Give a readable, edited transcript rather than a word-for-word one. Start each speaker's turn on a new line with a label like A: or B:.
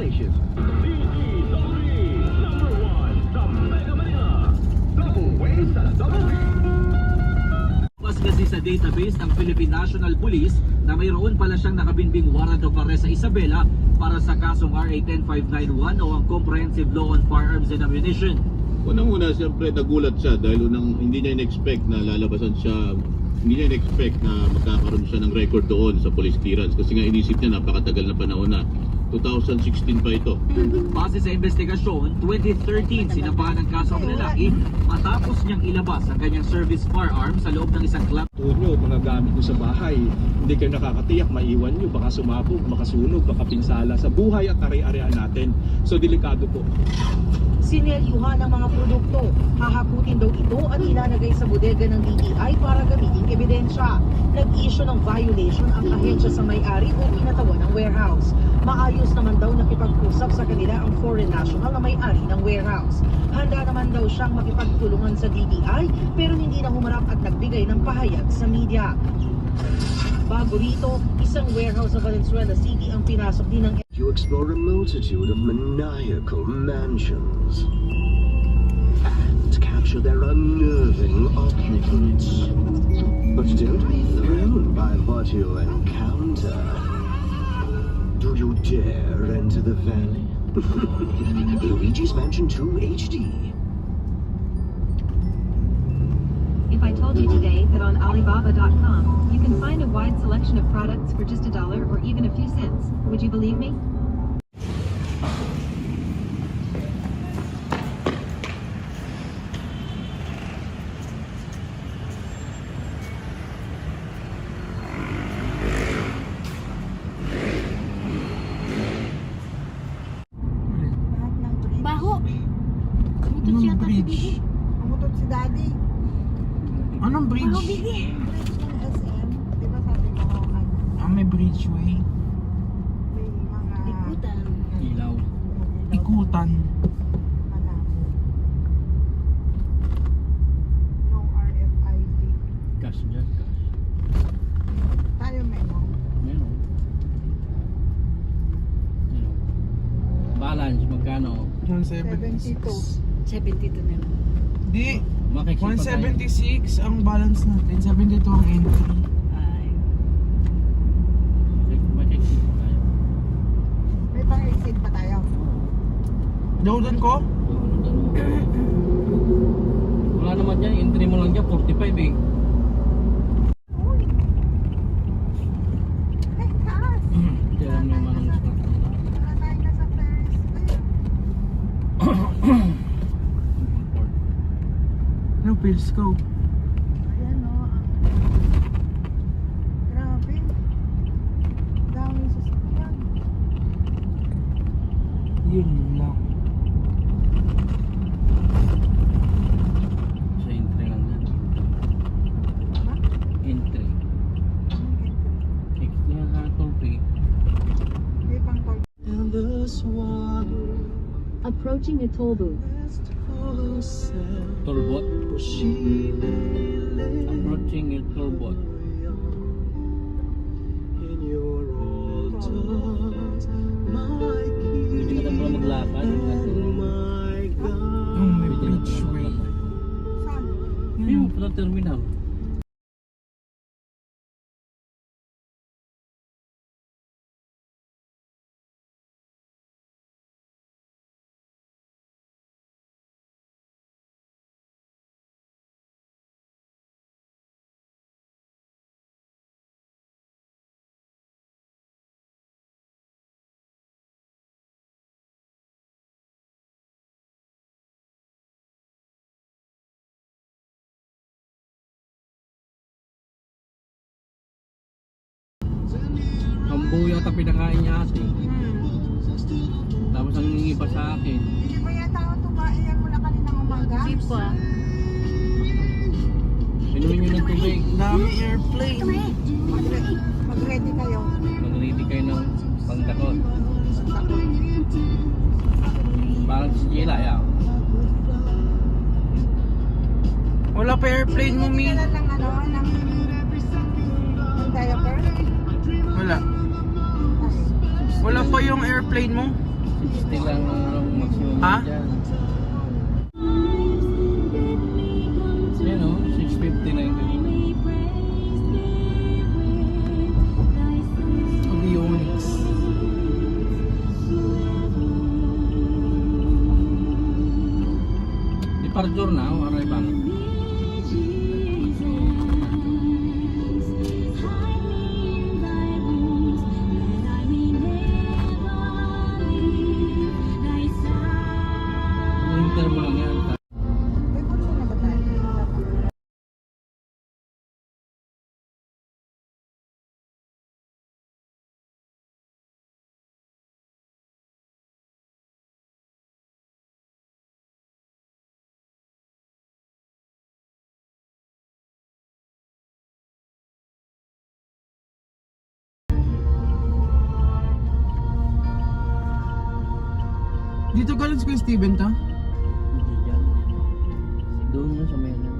A: station.
B: Mas kasi sa database ng Philippine National Police na mayroon pala siyang nakabinbing warrant of arrest sa Isabela para sa kasong RA 10591 o ang Comprehensive Law on Firearms and Ammunition.
C: Unang-una, siyempre nagulat siya dahil hindi niya in-expect na lalabasan siya, hindi niya in-expect na magkakaroon siya ng record doon sa police clearance kasi nga inisip niya napakatagal na panahon na. 2016 pa ito.
B: Base sa investigasyon, 2013 sinampahan ng kaso ang lalaki matapos niyang ilabas ang kanyang service firearm sa loob ng isang club.
D: Nyo, mga gamit nyo sa bahay, hindi kayo nakakatiyak, maiwan nyo, baka sumabog, makasunog, baka pinsala sa buhay at ari-arian natin. So delikado po.
E: Sinelyuhan ng mga produkto. Hahakutin daw ito at ilalagay sa bodega ng DTI para gamiting ebidensya. Nag-issue ng violation ang ahensya sa may-ari o pinatawan ng warehouse. Maayos naman daw nakipag-usap sa kanila ang foreign national na may-ari ng warehouse. Handa naman daw siyang makipagtulungan sa DTI pero hindi na humarap at nagbigay ng pahayag sa media. Bago rito, isang warehouse sa Valenzuela City ang pinasok din ng
A: You explore a multitude of maniacal mansions and capture their unnerving occupants. But don't be thrown by what you encounter. Do you dare enter the valley? Luigi's Mansion 2 HD.
F: If I told you today that on Alibaba.com you can find a wide selection of products for just $1 or even a few cents, would you believe me?
G: Baho. Umutot
H: Anong
G: siya si
H: bridge?
G: Biggie. Umutot si Daddy.
H: Anong
G: Baho,
H: bridge?
G: Biggie. Bridge ng SM. Di ba sabi ko,
H: Ah, may bridgeway.
G: may mga... Ikutan.
B: Ilaw.
H: Ikutan.
G: Malabo. No RFID.
B: Cash dyan, cash.
G: Tayo memo.
B: Meron. Balance, magkano?
H: 176.
G: 72 na lang.
H: Di.
B: Makikita
H: 176 ang balance natin. 72 ang entry.
G: Ay.
B: Makikita tayo.
G: May pang-exit pa tayo.
H: Doon ko?
B: Wala naman dyan, entry mo lang dyan, 45 eh.
G: Uy. Ay, taas.
B: Hindi alam naman ang gusto.
G: Wala tayo na sa Ferris wheel.
H: Ano, Periscope?
G: Ayan o. Grabe. Dami sasakyan.
H: Yun lang.
B: Sa entry lang yan.
G: Ha?
B: Entry.
G: Anong entry?
B: Kaya ka toll free.
G: May pang toll.
F: Approaching a toll booth.
B: Tollbot. Approaching a tollbot. Hindi ka na pala maglakad.
H: Yung may bridgeway.
G: Saan?
B: Yung pala terminal. Kambo yata pinakain niya ate. Tapos ang hiningi pa sa akin.
G: Hindi ba yata ako tumaiyan mo na kaninang umaga?
F: Hindi pa.
B: Inumin nyo ng tubig.
H: Dami airplane.
G: Mag-ready kayo.
B: Mag-ready kayo ng pangdakot. Parang si Jela, ya.
H: Wala pa airplane mo, Mi.
G: Hindi ka lang ano, ng diaper.
H: Wala. Wala pa yung airplane mo.
I: 60 lang ang maximum
H: Ha?
I: dyan. Yan o, 650 na yung kanina.
H: Avionics.
I: Departure na o arrival? Winter mo lang yan.
G: May kurso na ba tayo?
H: Dito galing si Kuya Steven ta?
I: Hindi dyan. Doon yun sa may ano.